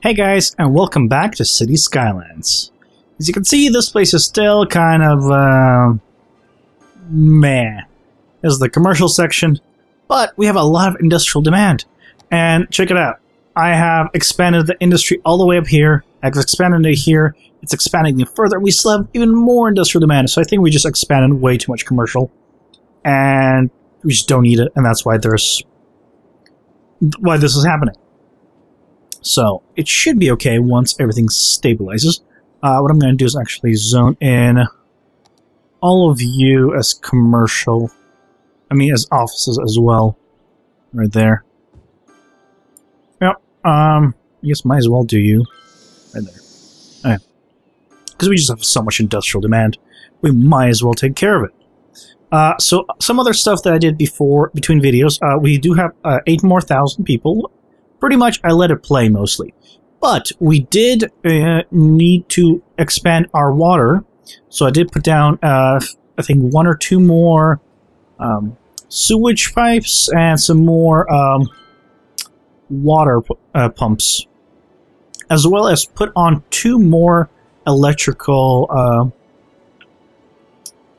Hey guys, and welcome back to City Skylines. As you can see, this place is still kind of, meh. This is the commercial section, but we have a lot of industrial demand. And check it out. I have expanded the industry all the way up here. I've expanded it here. It's expanding it further. We still have even more industrial demand, so I think we just expanded way too much commercial. And we just don't need it, and that's why this is happening. So, it should be okay once everything stabilizes. What I'm going to do is actually zone in all of you as commercial. I mean, as offices as well. Right there. Yep. I guess might as well do you. Right there. Okay. Because we just have so much industrial demand. We might as well take care of it. So, some other stuff that I did between videos. We do have 8,000 more people. Pretty much, I let it play mostly. But we did need to expand our water. So I did put down, I think, 1 or 2 more sewage pipes and some more water pumps. As well as put on 2 more electrical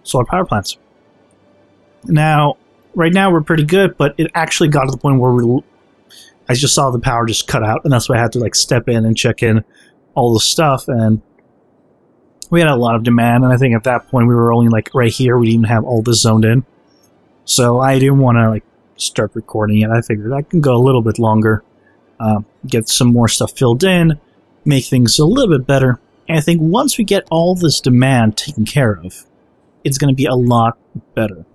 solar power plants. Now, right now we're pretty good, but it actually got to the point where I just saw the power just cut out, and that's why I had to like step in and check in all the stuff, and we had a lot of demand, and I think at that point we were only like right here, we didn't even have all this zoned in. So I didn't want to like start recording it. I figured I can go a little bit longer, get some more stuff filled in, make things a little bit better, and I think once we get all this demand taken care of, it's going to be a lot better.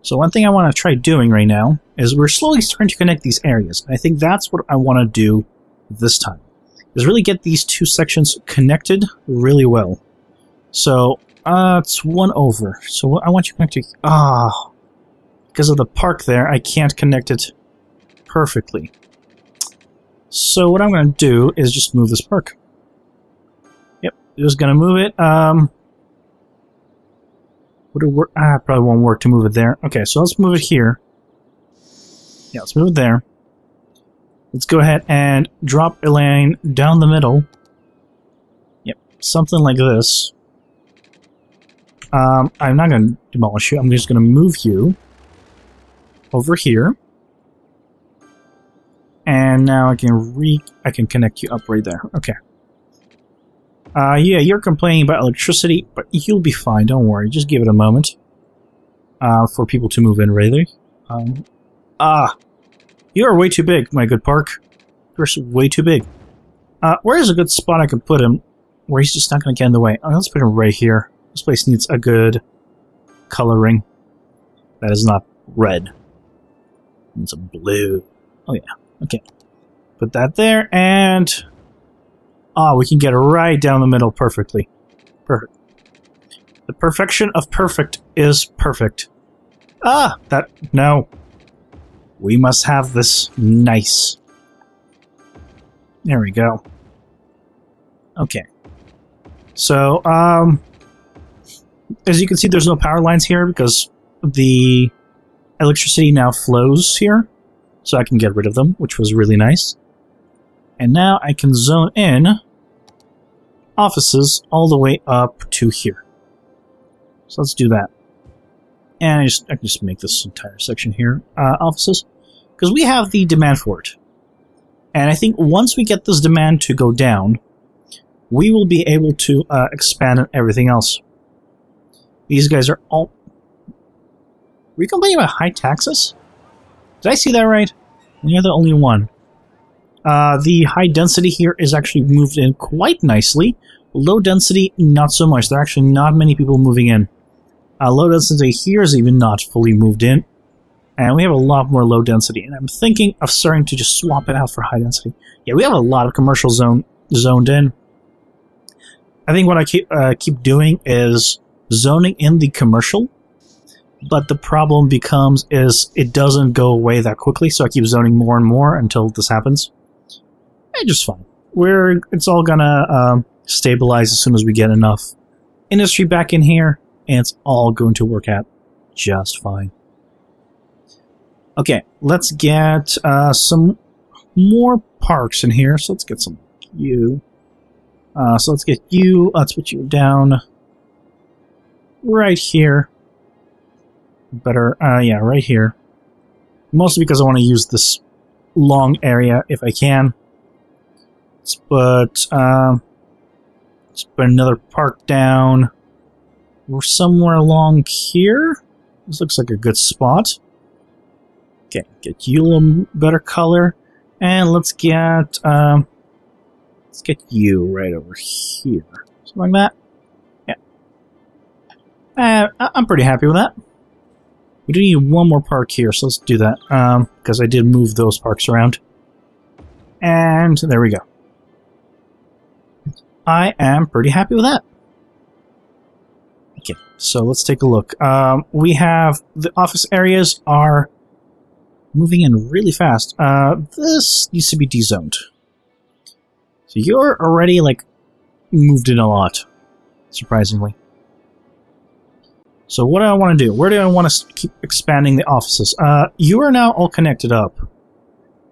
So one thing I want to try doing right now is we're slowly starting to connect these areas. I think that's what I want to do this time, is really get these 2 sections connected really well. So, it's 1 over. So I want you to connect to... because of the park there, I can't connect it perfectly. So what I'm going to do is just move this park. Yep, just going to move it. Would it work? It probably won't work to move it there. Okay, so let's move it here. Yeah, let's move it there. Let's go ahead and drop a line down the middle. Yep, something like this. I'm not going to demolish you. I'm just going to move you over here. And now I can connect you up right there. Okay. Yeah, you're complaining about electricity, but you'll be fine, don't worry. Just give it a moment for people to move in, really. You are way too big, my good park. You're way too big. Where is a good spot I can put him where he's just not going to get in the way? Oh, let's put him right here. This place needs a good coloring. That is not red. It's a blue. Oh, yeah. Okay. Put that there, and... we can get it right down the middle perfectly. Perfect. The perfection of perfect is perfect. No. We must have this nice. There we go. Okay. So, as you can see, there's no power lines here because the electricity now flows here. So I can get rid of them, which was really nice. And now I can zone in offices all the way up to here. So let's do that. And I can just make this entire section here offices, because we have the demand for it. And I think once we get this demand to go down, we will be able to expand on everything else. These guys are all... Were you complaining about high taxes? Did I see that right? You're the only one. The high density here is actually moved in quite nicely. Low density, not so much. There are actually not many people moving in. Low density here is even not fully moved in. And we have a lot more low density. And I'm thinking of starting to just swap it out for high density. Yeah, we have a lot of commercial zoned in. I think what I keep doing is zoning in the commercial. But the problem is it doesn't go away that quickly. So I keep zoning more and more until this happens. Just fine. It's all gonna stabilize as soon as we get enough industry back in here, and it's all going to work out just fine. Okay, let's get some more parks in here, so let's get some you. So let's get you. Let's put you down right here. Better, yeah, right here. Mostly because I want to use this long area if I can. Let's put another park down. We're somewhere along here. This looks like a good spot. Okay, get you a little better color, and let's get you right over here, something like that. Yeah, I'm pretty happy with that. We do need one more park here, so let's do that. Because I did move those parks around, and there we go. I am pretty happy with that. Okay, so let's take a look. We have the office areas are moving in really fast. This needs to be dezoned. So you're already, like, moved in a lot, surprisingly. So what do I want to do? Where do I want to keep expanding the offices? You are now all connected up,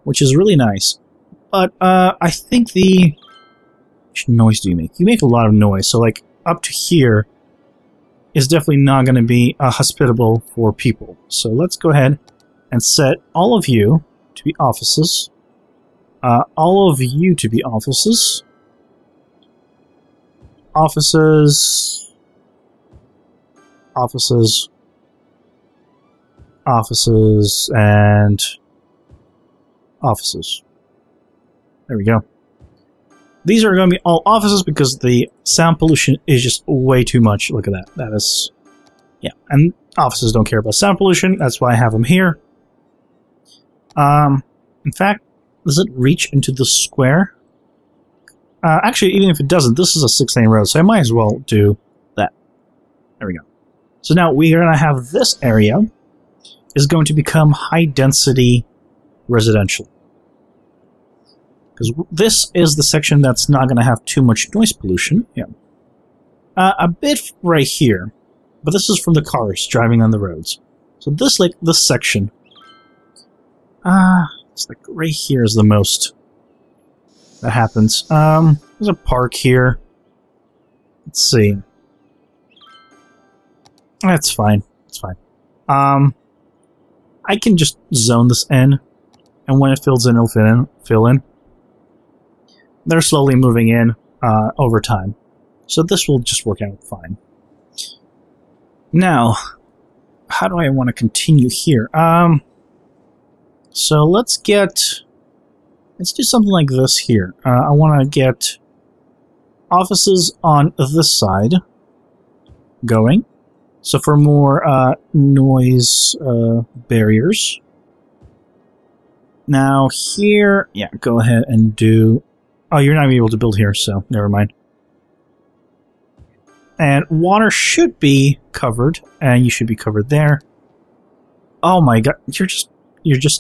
which is really nice. But I think the... Which noise do you make? You make a lot of noise, so like up to here is definitely not going to be hospitable for people. So let's go ahead and set all of you to be offices. All of you to be offices. Offices. Offices. Offices. And offices. There we go. These are going to be all offices because the sound pollution is just way too much. Look at that. That is... Yeah, and offices don't care about sound pollution. That's why I have them here. In fact, does it reach into the square? Actually, even if it doesn't, this is a 6-lane road, so I might as well do that. There we go. So now we are going to have this area is going to become high-density residential. Because this is the section that's not going to have too much noise pollution. Yeah. A bit right here, but this is from the cars driving on the roads. So this, like, this section, it's like right here is the most that happens. There's a park here. Let's see. That's fine. It's fine. I can just zone this in, and when it fills in, it'll fill in. They're slowly moving in over time. So this will just work out fine. Now, how do I want to continue here? So let's do something like this here. I want to get offices on this side going. So for more noise barriers. Now here, yeah, go ahead and do... Oh, you're not going to be able to build here, so never mind. And water should be covered, and you should be covered there. Oh my god, you're just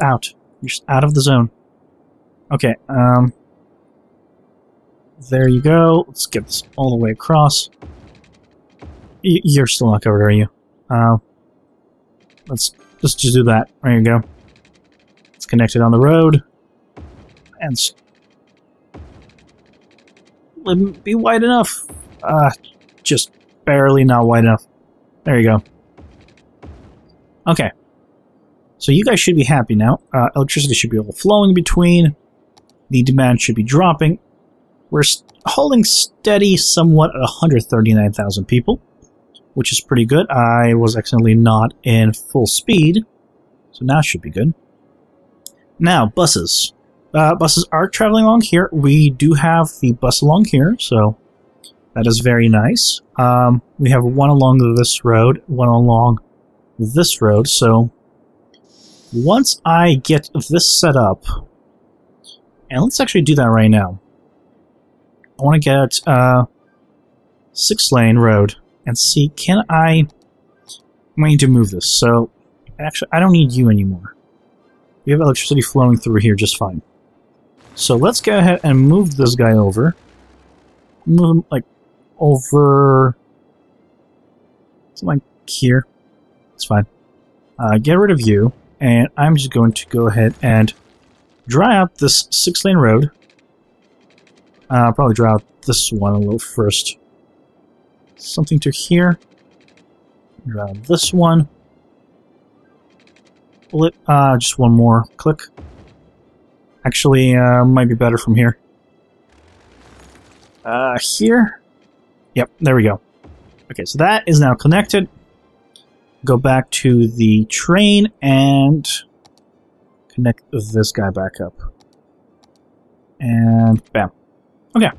out. You're just out of the zone. Okay, there you go. Let's get this all the way across. You're still not covered, are you? Let's just do that. There you go. It's connected on the road. And be wide enough. Just barely not wide enough. There you go. Okay. So you guys should be happy now. Electricity should be overflowing between. The demand should be dropping. We're holding steady somewhat at 139,000 people, which is pretty good. I was accidentally not in full speed, so now it should be good. Now, buses. Buses are traveling along here. We do have the bus along here, so that is very nice. We have one along this road, one along this road, so once I get this set up, and let's actually do that right now. I want to get 6-lane road and see, I need to move this, so actually I don't need you anymore. We have electricity flowing through here just fine. So let's go ahead and move this guy over. Move him, like, over... something like here. It's fine. Get rid of you, and I'm just going to go ahead and dry out this 6-lane road. Probably dry out this one a little first. Something to here. Dry out this one. Just one more click. Actually, might be better from here. Here? Yep, there we go. Okay, so that is now connected. Go back to the train and connect this guy back up. And bam. Okay.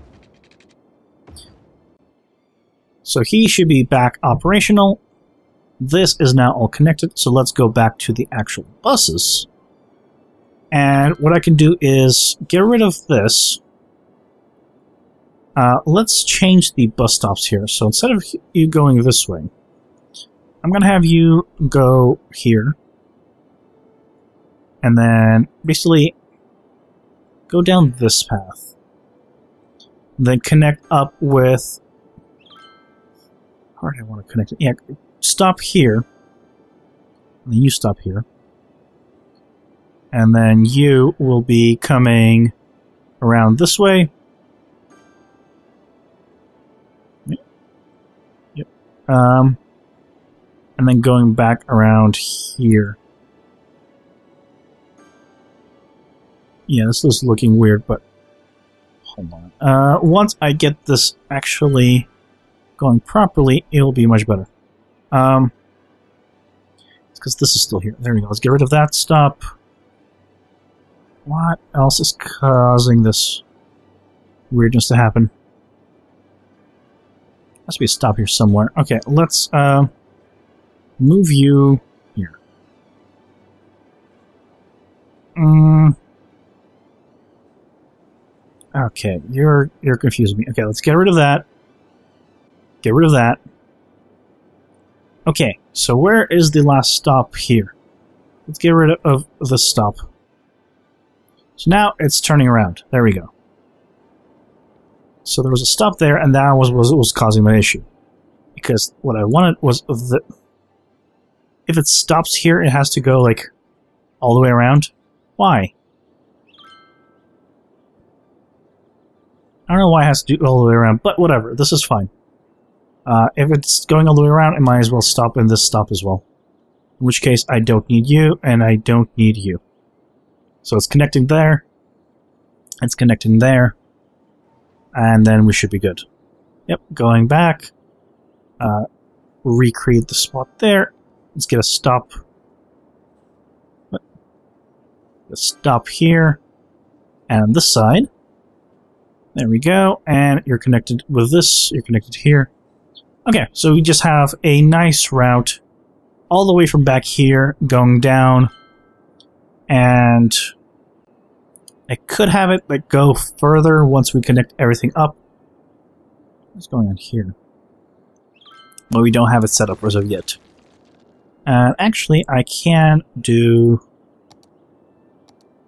So he should be back operational. This is now all connected, so let's go back to the actual buses. And what I can do is get rid of this. Let's change the bus stops here. So instead of you going this way, I'm going to have you go here. And then basically go down this path. Then connect up with... How do I want to connect it? Yeah, stop here. And then you stop here. And then you will be coming around this way. Yep. And then going back around here. Yeah, this is looking weird, but hold on. Once I get this actually going properly, it'll be much better. It's because this is still here. There we go. Let's get rid of that stop. What else is causing this weirdness to happen? Must be a stop here somewhere. Okay, let's move you here. Okay, you're confusing me. Okay, let's get rid of that. Get rid of that. Okay, so where is the last stop here? Let's get rid of the stop. So now it's turning around. There we go. So there was a stop there, and that was causing my issue. Because what I wanted was that if it stops here, it has to go like all the way around. Why? I don't know why it has to do all the way around, but whatever. This is fine. If it's going all the way around, it might as well stop in this stop as well. In which case, I don't need you, and I don't need you. So it's connecting there. It's connecting there. And then we should be good. Yep, going back. Recreate the spot there. Let's get a stop. Let's stop here. And on this side. There we go. And you're connected with this. You're connected here. Okay, so we just have a nice route all the way from back here, going down. And I could have it like go further once we connect everything up. What's going on here? But we don't have it set up as of yet. Actually, I can do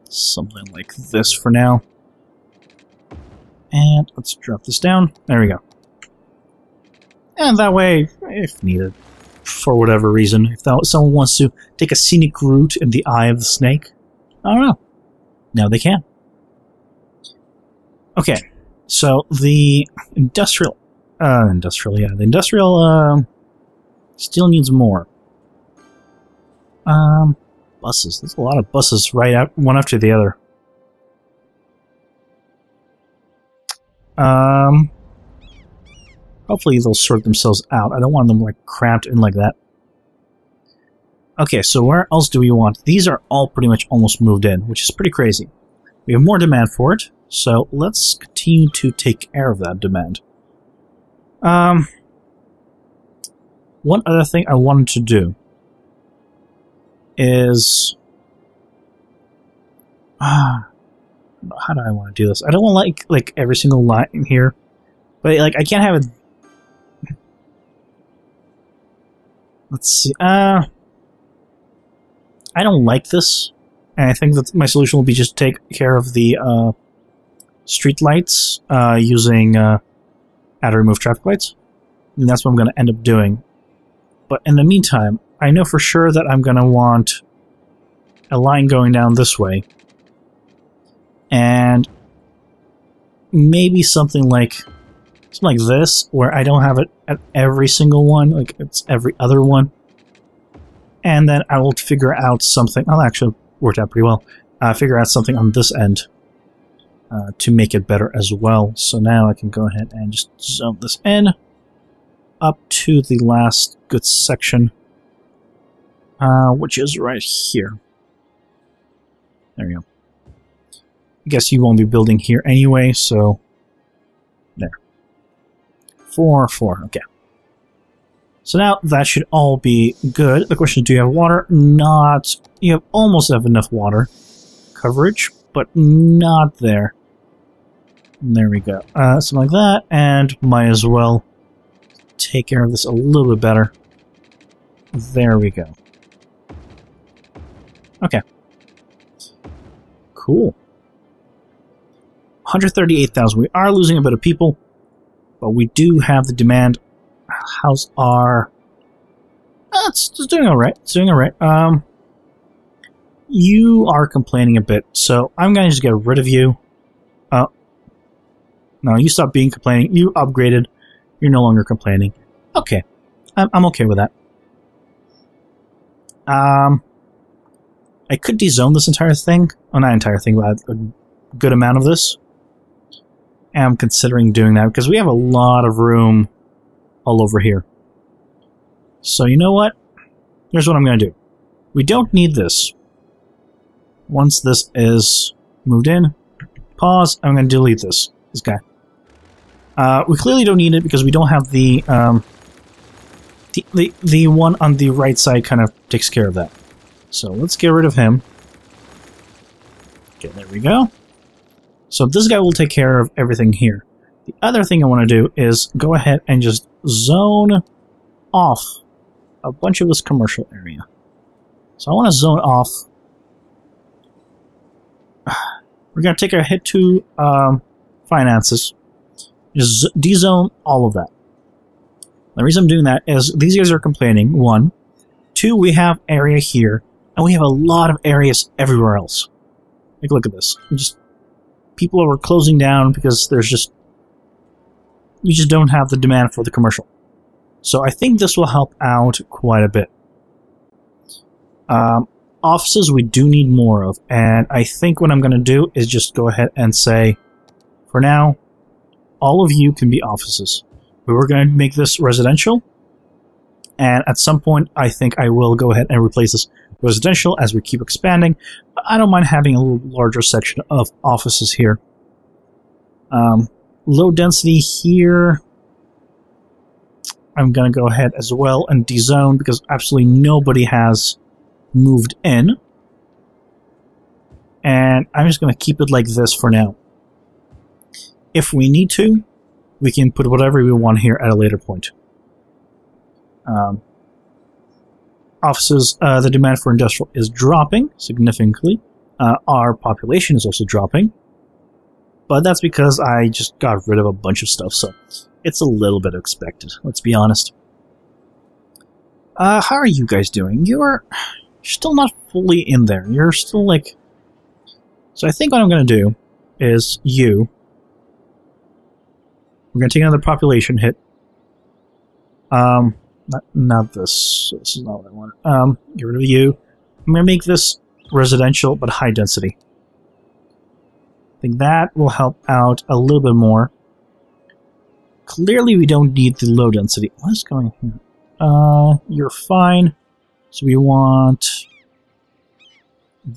something like this for now. And let's drop this down. There we go. And that way, if needed, for whatever reason, if someone wants to take a scenic route in the eye of the snake, I don't know. Now they can. Okay, so the industrial still needs more. Buses. There's a lot of buses right out, one after the other. Hopefully they'll sort themselves out. I don't want them like cramped in like that. Okay, so where else do we want? These are all pretty much almost moved in, which is pretty crazy. We have more demand for it, so let's continue to take care of that demand. One other thing I wanted to do is... how do I want to do this? I don't want like every single line here, but like I can't have it. Let's see. I don't like this, and I think that my solution will be just take care of the street lights using add or remove traffic lights, and that's what I'm going to end up doing. But in the meantime, I know for sure that I'm going to want a line going down this way. And maybe something like this, where I don't have it at every single one, like it's every other one. And then I will figure out something. Oh, that actually worked out pretty well. Figure out something on this end to make it better as well. So now I can go ahead and just zone this in up to the last good section, which is right here. There we go. I guess you won't be building here anyway, so there. 4, 4, okay. So now that should all be good. The question is, do you have water? Not. You have almost have enough water coverage, but not there. And there we go. Something like that, and might as well take care of this a little bit better. There we go. Okay. Cool. 138,000. We are losing a bit of people, but we do have the demand. How's our... it's doing alright. It's doing alright. You are complaining a bit, so I'm going to just get rid of you. No, you stopped being complaining. You upgraded. You're no longer complaining. Okay. I'm okay with that. I could dezone this entire thing. Oh, not entire thing, but a good amount of this. And I'm considering doing that because we have a lot of room all over here. So you know what? Here's what I'm going to do. We don't need this. Once this is moved in, pause, I'm going to delete this guy. We clearly don't need it because we don't have the one on the right side kind of takes care of that. So let's get rid of him. Okay, there we go. So this guy will take care of everything here. The other thing I want to do is go ahead and just zone off a bunch of this commercial area. So I want to zone off. We're going to take a hit to finances. Just dezone all of that. The reason I'm doing that is these guys are complaining, 1. 2, we have area here, and we have a lot of areas everywhere else. Like, look at this. People are closing down because there's just... you just don't have the demand for the commercial. So I think this will help out quite a bit. Offices we do need more of, and I think what I'm going to do is just go ahead and say, for now, all of you can be offices. We were going to make this residential, and at some point I think I will go ahead and replace this residential as we keep expanding, but I don't mind having a little larger section of offices here. Low density here, I'm going to go ahead as well and dezone because absolutely nobody has moved in. And I'm just going to keep it like this for now. If we need to, we can put whatever we want here at a later point. Offices, the demand for industrial is dropping significantly. Our population is also dropping. But that's because I just got rid of a bunch of stuff, so it's a little bit expected, let's be honest. How are you guys doing? You're still not fully in there. You're still like... So I think what I'm going to do is you... We're going to take another population hit. Not this. This is not what I want. Get rid of you. I'm going to make this residential, but high density. I think that will help out a little bit more. Clearly, we don't need the low density. What is going on here? You're fine. So we want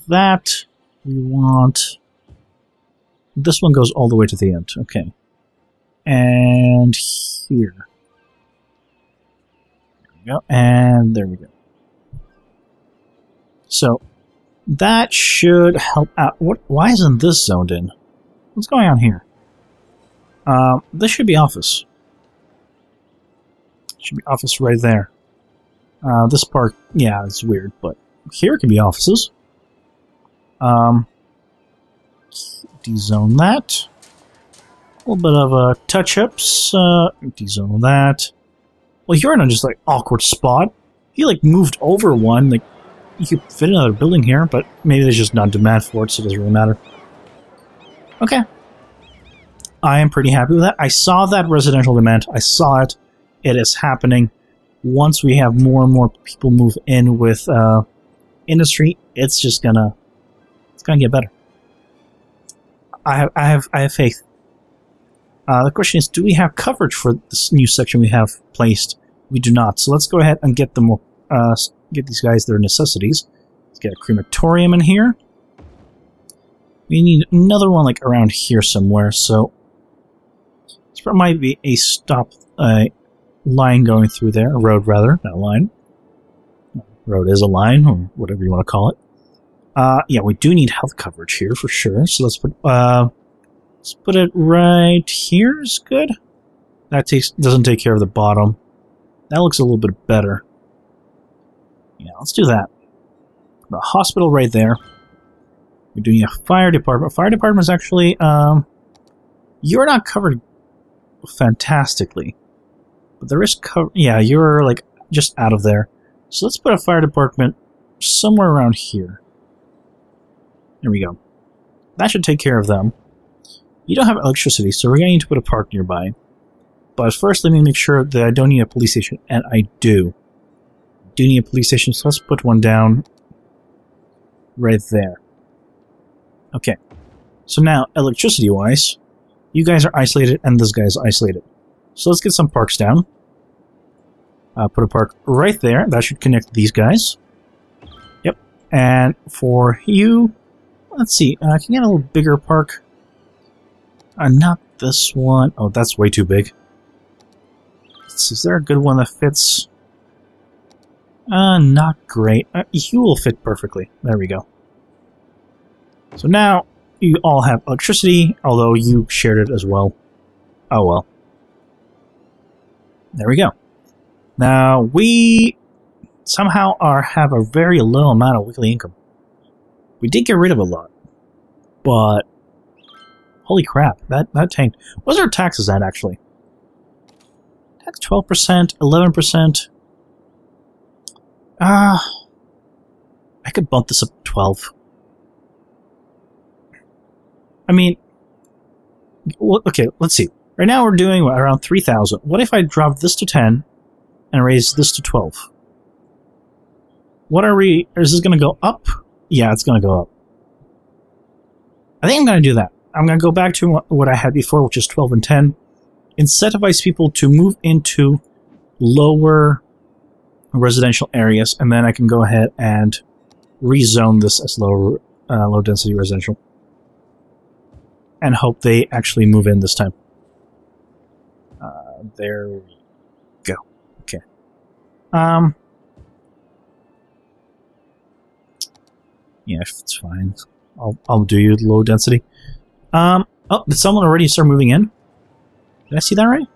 that. We want... This one goes all the way to the end. Okay. And here. There we go. And there we go. So, that should help out. Why isn't this zoned in? What's going on here? This should be office. Should be office right there. This part, yeah, it's weird, but here it can be offices. Dezone that. A little bit of touch-ups. Dezone that. Well, you're in a just like awkward spot. You like moved over one. Like you could fit another building here, but maybe there's just not demand for it, so it doesn't really matter. Okay. I am pretty happy with that. I saw that residential demand. I saw it. It is happening. Once we have more and more people move in with industry, it's just gonna get better. I have faith. The question is, do we have coverage for this new section we have placed? We do not. So let's go ahead and get them. Get these guys their necessities. Let's get a crematorium in here. We need another one like around here somewhere. So this might be a stop line going through there. A road, rather, not a line. Road is a line, or whatever you want to call it. Yeah, we do need health coverage here for sure. So let's put it right here. Is good. That doesn't take care of the bottom. That looks a little bit better. Yeah, let's do that. The hospital right there. We're doing a fire department. Fire department is actually you're not covered fantastically, but there is cover. Yeah, you're like just out of there. So let's put a fire department somewhere around here. There we go. That should take care of them. You don't have electricity, so we're going to need to put a park nearby. But first, let me make sure that I don't need a police station, and I do. I do need a police station, so let's put one down right there. Okay. So now, electricity-wise, you guys are isolated, and this guy is isolated. So let's get some parks down. Put a park right there. That should connect these guys. Yep. And for you, let's see. Can you get a little bigger park? Not this one. Oh, that's way too big. Let's see. Is there a good one that fits? Not great. You will fit perfectly. There we go. So now you all have electricity, although you shared it as well. Oh well. There we go. Now we somehow have a very low amount of weekly income. We did get rid of a lot, but holy crap, that tanked. What's our taxes at actually? Tax 12%, 11%. I could bump this up to 12. I mean, well, okay, let's see. Right now we're doing around 3,000. What if I drop this to 10 and raise this to 12? What are we... Is this going to go up? Yeah, it's going to go up. I think I'm going to do that. I'm going to go back to what I had before, which is 12 and 10. Incentivize people to move into lower residential areas, and then I can go ahead and rezone this as low-density residential. And hope they actually move in this time. There we go. Okay. Yeah, it's fine. I'll do you low density. Oh, did someone already start moving in? Did I see that right?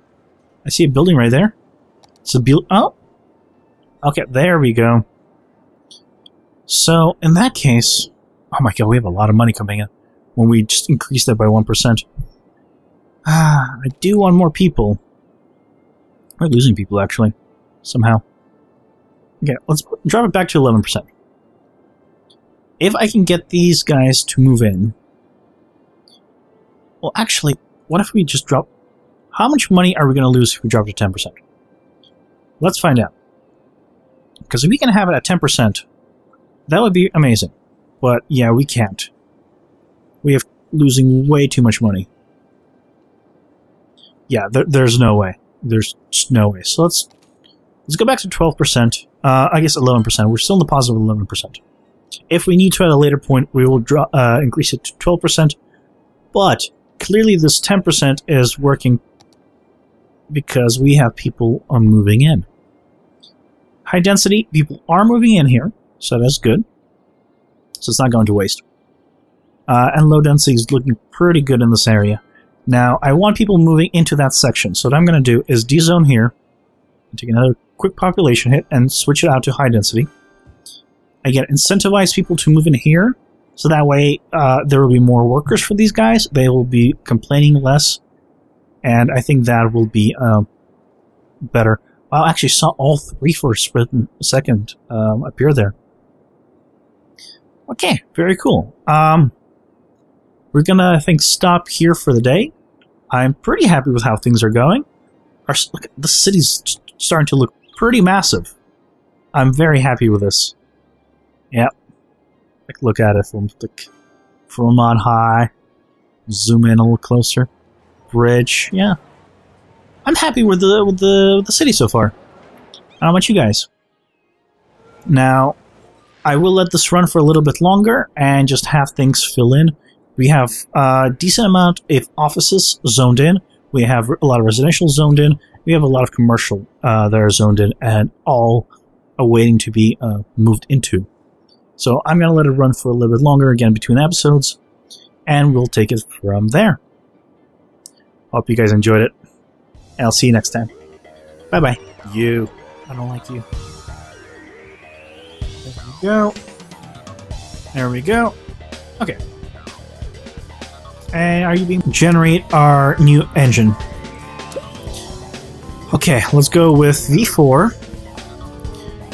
I see a building right there. It's a oh. Okay, there we go. So in that case, oh my god, we have a lot of money coming in. When we just increase that by 1%. I do want more people. We're losing people, actually. Somehow. Okay, let's drop it back to 11%. If I can get these guys to move in... Well, actually, what if we just drop... How much money are we going to lose if we drop to 10%? Let's find out. Because if we can have it at 10%, that would be amazing. But, yeah, we can't. We have losing way too much money. Yeah, there's no way. There's just no way. So let's go back to 12%. I guess 11%. We're still in the positive 11%. If we need to at a later point, we will increase it to 12%. But clearly this 10% is working because we have people moving in. High density, people are moving in here, so that's good. So it's not going to waste. And low density is looking pretty good in this area. Now, I want people moving into that section. So what I'm going to do is dezone here, take another quick population hit, and switch it out to high density. Again, incentivize people to move in here, so that way there will be more workers for these guys. They will be complaining less, and I think that will be better. I actually saw all three for a split second appear there. Okay, very cool. we're gonna, I think, stop here for the day. I'm pretty happy with how things are going. Look, the city's starting to look pretty massive. I'm very happy with this. Yep. Look at it from on high. Zoom in a little closer. Bridge. Yeah. I'm happy with the city so far. How about you guys? Now, I will let this run for a little bit longer and just have things fill in. We have a decent amount of offices zoned in. We have a lot of residential zoned in. We have a lot of commercial that are zoned in and all awaiting to be moved into. So I'm going to let it run for a little bit longer again between episodes, and we'll take it from there. Hope you guys enjoyed it. And I'll see you next time. Bye-bye. You. I don't like you. There we go. There we go. Okay. And are you being... Generate our new engine. Okay, let's go with V4.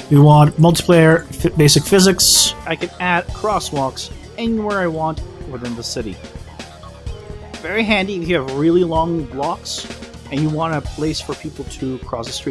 We want multiplayer basic physics. I can add crosswalks anywhere I want within the city. Very handy if you have really long blocks and you want a place for people to cross the street.